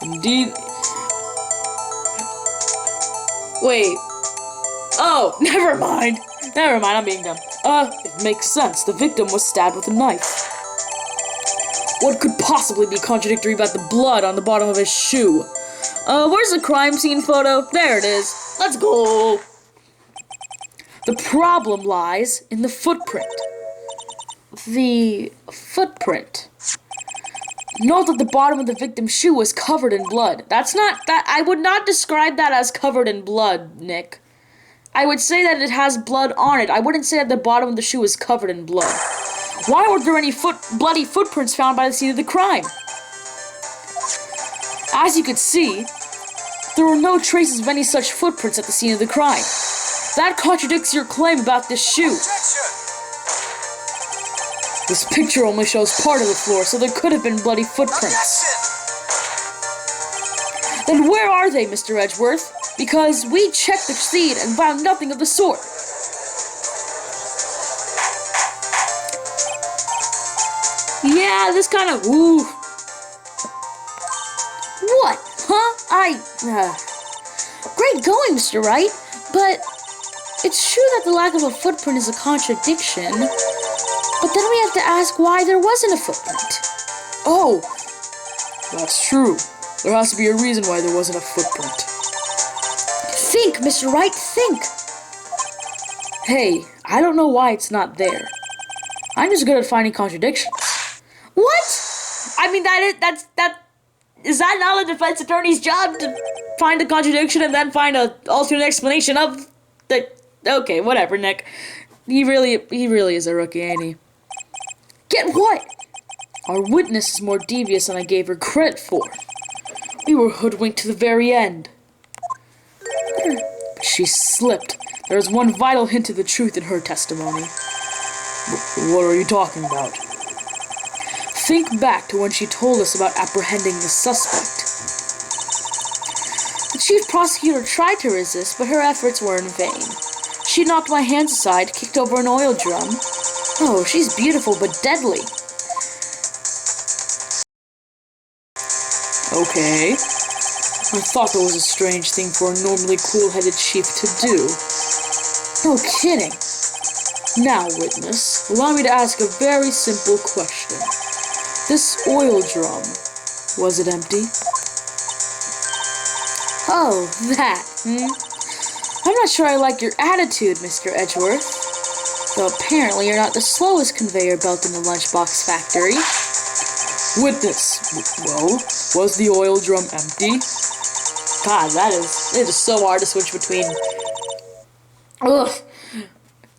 Indeed. Wait. Oh, never mind. Never mind, I'm being dumb. It makes sense. The victim was stabbed with a knife. What could possibly be contradictory about the blood on the bottom of his shoe? Where's the crime scene photo? There it is. Let's go. The problem lies in the footprint. The footprint. Note that the bottom of the victim's shoe was covered in blood. I would not describe that as covered in blood, Nick. I would say that it has blood on it. I wouldn't say that the bottom of the shoe is covered in blood. Why weren't there any bloody footprints found by the scene of the crime? As you could see, There were no traces of any such footprints at the scene of the crime. That contradicts your claim about this shoe. Objection! This picture only shows part of the floor, so there could have been bloody footprints. Objection! Then where are they, Mr. Edgeworth? Because we checked the scene and found nothing of the sort. Yeah, this kind of... Ooh. What? Huh? Great going, Mr. Wright, but it's true that the lack of a footprint is a contradiction, but then we have to ask why there wasn't a footprint. Oh, that's true. There has to be a reason why there wasn't a footprint. Think, Mr. Wright, think. Hey, I don't know why it's not there. I'm just good at finding contradictions. What? I mean, is that not a defense attorney's job to find a contradiction and then find an alternate explanation of the... Okay, whatever, Nick. He really is a rookie, ain't he? Get what? Our witness is more devious than I gave her credit for. We were hoodwinked to the very end. But she slipped. There is one vital hint of the truth in her testimony. What are you talking about? Think back to when she told us about apprehending the suspect. The chief prosecutor tried to resist, but her efforts were in vain. She knocked my hands aside, kicked over an oil drum. Oh, she's beautiful but deadly. Okay. I thought that was a strange thing for a normally cool-headed chief to do. No kidding. Now, witness, allow me to ask a very simple question. This oil drum, was it empty? Oh, that, I'm not sure I like your attitude, Mr. Edgeworth. Though apparently you're not the slowest conveyor belt in the lunchbox factory. Witness, well, was the oil drum empty? God, it is so hard to switch between. Ugh.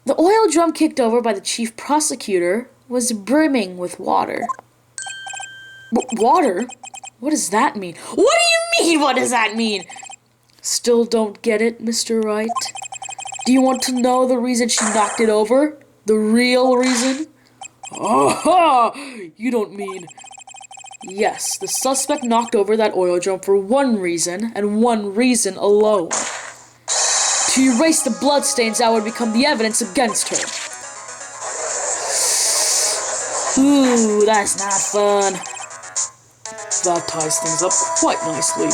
The oil drum kicked over by the chief prosecutor was brimming with water. Water? What does that mean? What do you mean, what does that mean? Still don't get it, Mr. Wright? Do you want to know the reason she knocked it over? The real reason? Aha! You don't mean... Yes, the suspect knocked over that oil drum for one reason, and one reason alone. To erase the bloodstains that would become the evidence against her. Ooh, that's not fun. That ties things up quite nicely.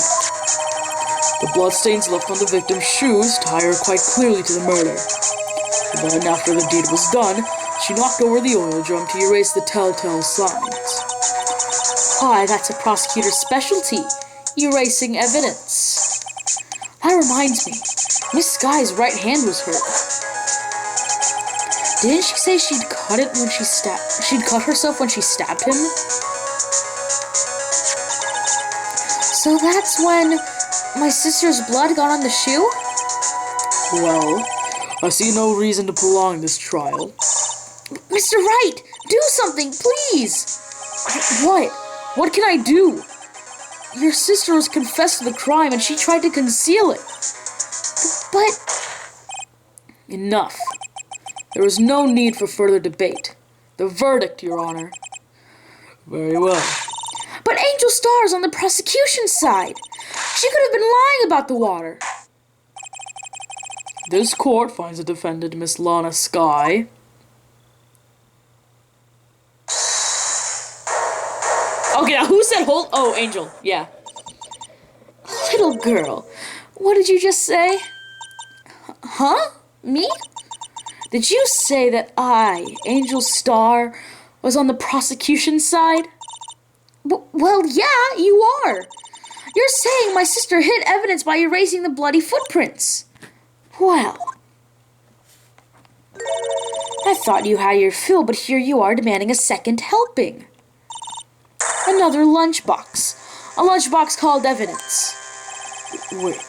The bloodstains left on the victim's shoes tie her quite clearly to the murder. And then, after the deed was done, she knocked over the oil drum to erase the telltale signs. Why, that's a prosecutor's specialty, erasing evidence. That reminds me, Miss Skye's right hand was hurt. Didn't she say she'd cut herself when she stabbed him? So that's when my sister's blood got on the shoe? Well, I see no reason to prolong this trial. Mr. Wright, do something, please! What? What can I do? Your sister has confessed to the crime and she tried to conceal it. But... Enough. There is no need for further debate. The verdict, Your Honor. Very well. But Angel Star's on the prosecution's side. She could have been lying about the water. This court finds the defendant, Miss Lana Skye. Okay, now who said hold? Oh, Angel. Yeah. Little girl, what did you just say? Huh? Me? Did you say that I, Angel Star, was on the prosecution's side? Well, yeah, you are. You're saying my sister hid evidence by erasing the bloody footprints. Well, I thought you had your fill, but here you are demanding a second helping. Another lunchbox. A lunchbox called evidence. Wait,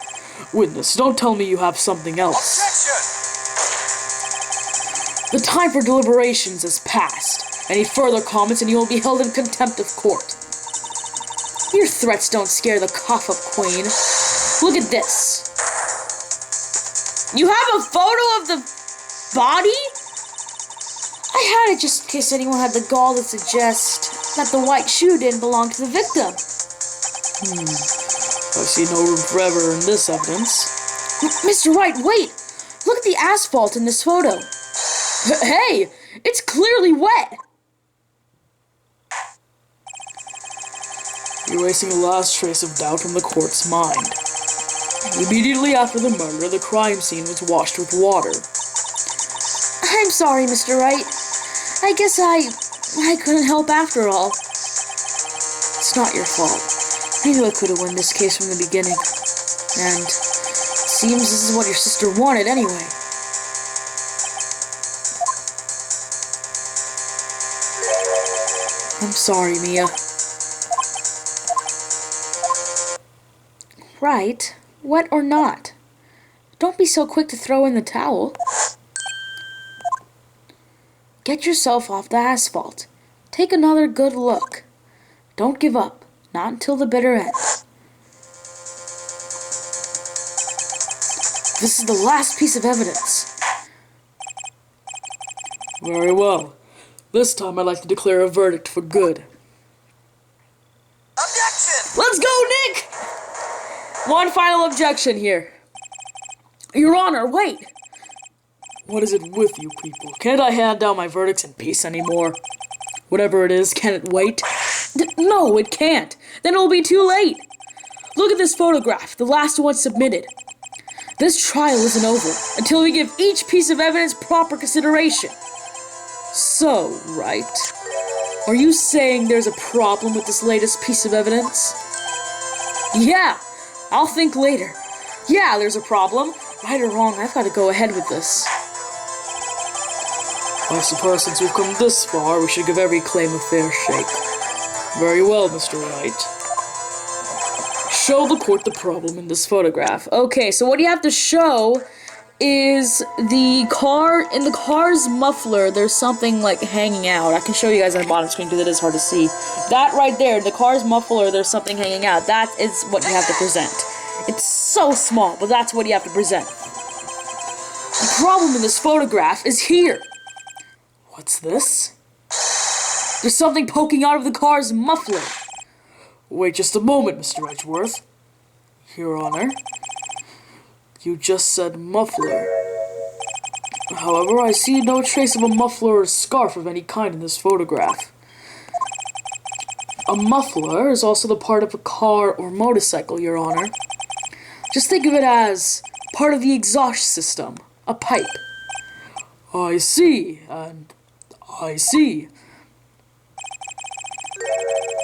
witness, don't tell me you have something else. Objection! The time for deliberations has passed. Any further comments and you will be held in contempt of court. Your threats don't scare the cough-up queen. Look at this. You have a photo of the body? I had it just in case anyone had the gall to suggest that the white shoe didn't belong to the victim. I see no room for error in this evidence. Mr. Wright, wait! Look at the asphalt in this photo. Hey! It's clearly wet! Erasing the last trace of doubt from the court's mind. Immediately after the murder, the crime scene was washed with water. I'm sorry, Mr. Wright. I guess I couldn't help after all. It's not your fault. I knew I could have won this case from the beginning. And it seems this is what your sister wanted anyway. I'm sorry, Mia. Right, wet or not. Don't be so quick to throw in the towel. Get yourself off the asphalt. Take another good look. Don't give up, not until the bitter end. This is the last piece of evidence. Very well. This time I'd like to declare a verdict for good. Objection! Let's go, Nick! One final objection here. Your Honor, wait! What is it with you people? Can't I hand down my verdicts in peace anymore? Whatever it is, can it wait? No, it can't. Then it'll be too late. Look at this photograph, the last one submitted. This trial isn't over until we give each piece of evidence proper consideration. So, Wright, are you saying there's a problem with this latest piece of evidence? Yeah, I'll think later. Yeah, there's a problem. Right or wrong, I've got to go ahead with this. I suppose since we've come this far, we should give every claim a fair shake. Very well, Mr. Wright. Show the court the problem in this photograph. Okay, so what you have to show is the car, in the car's muffler, there's something like hanging out. I can show you guys on the bottom screen because it is hard to see. That right there, the car's muffler, there's something hanging out. That is what you have to present. It's so small, but that's what you have to present. The problem in this photograph is here. What's this? There's something poking out of the car's muffler. Wait just a moment, Mr. Edgeworth. Your Honor. You just said muffler. However, I see no trace of a muffler or scarf of any kind in this photograph. A muffler is also the part of a car or motorcycle, Your Honor. Just think of it as part of the exhaust system, a pipe. I see, and I see.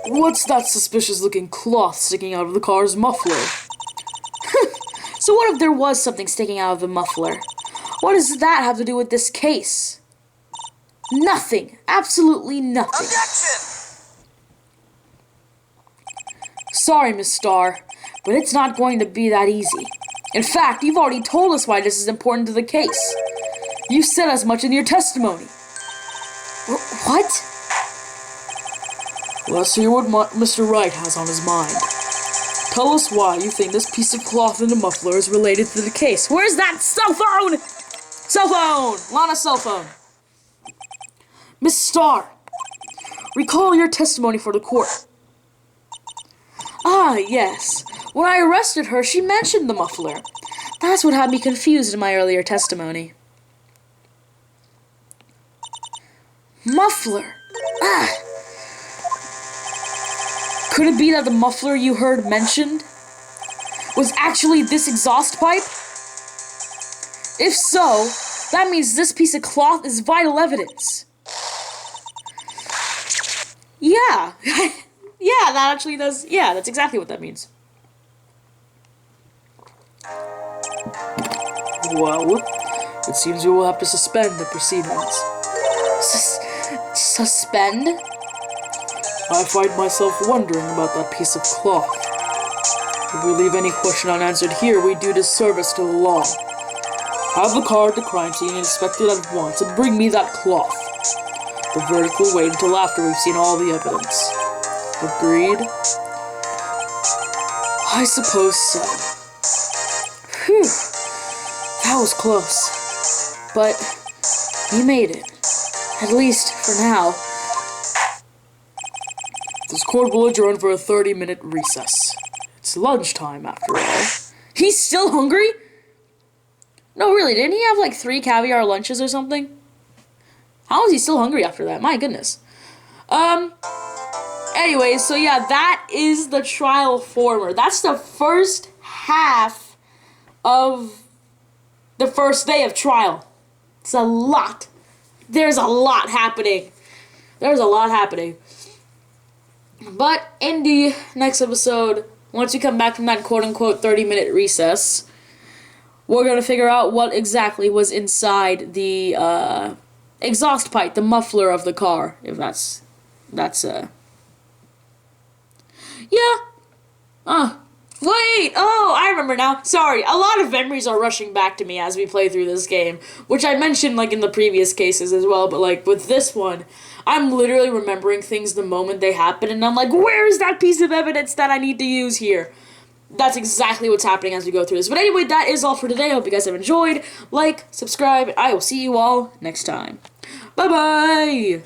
What's that suspicious-looking cloth sticking out of the car's muffler? So what if there was something sticking out of the muffler? What does that have to do with this case? Nothing. Absolutely nothing. Objection! Sorry, Miss Starr, but it's not going to be that easy. In fact, you've already told us why this is important to the case. You said as much in your testimony. What? Let's hear what Mr. Wright has on his mind. Tell us why you think this piece of cloth in the muffler is related to the case. Where's that cell phone? Cell phone! Lana's cell phone. Miss Starr, recall your testimony for the court. Ah, yes. When I arrested her, she mentioned the muffler. That's what had me confused in my earlier testimony. Muffler. Ah. Could it be that the muffler you heard mentioned was actually this exhaust pipe? If so, that means this piece of cloth is vital evidence. Yeah. Yeah, that actually does. Yeah, that's exactly what that means. Well, it seems we will have to suspend the proceedings. Suspend? I find myself wondering about that piece of cloth. If we leave any question unanswered here, we do disservice to the law. Have the car at the crime scene inspected at once and bring me that cloth. The verdict will wait until after we've seen all the evidence. Agreed? I suppose so. Whew. That was close. But you made it. At least for now. This court will adjourn for a 30-minute recess. It's lunchtime, after all. He's still hungry? No, really, didn't he have like 3 caviar lunches or something? How is he still hungry after that? My goodness. Anyways, so yeah, that is the trial former. That's the first half of the first day of trial. It's a lot. There's a lot happening. There's a lot happening. But in the next episode, once we come back from that quote-unquote 30-minute recess, we're going to figure out what exactly was inside the exhaust pipe, the muffler of the car, if that's yeah. Wait! Oh, I remember now. Sorry, a lot of memories are rushing back to me as we play through this game, which I mentioned, like, in the previous cases as well, but, like, with this one, I'm literally remembering things the moment they happen, and I'm like, where is that piece of evidence that I need to use here? That's exactly what's happening as we go through this. But anyway, that is all for today. I hope you guys have enjoyed. Like, subscribe, and I will see you all next time. Bye-bye!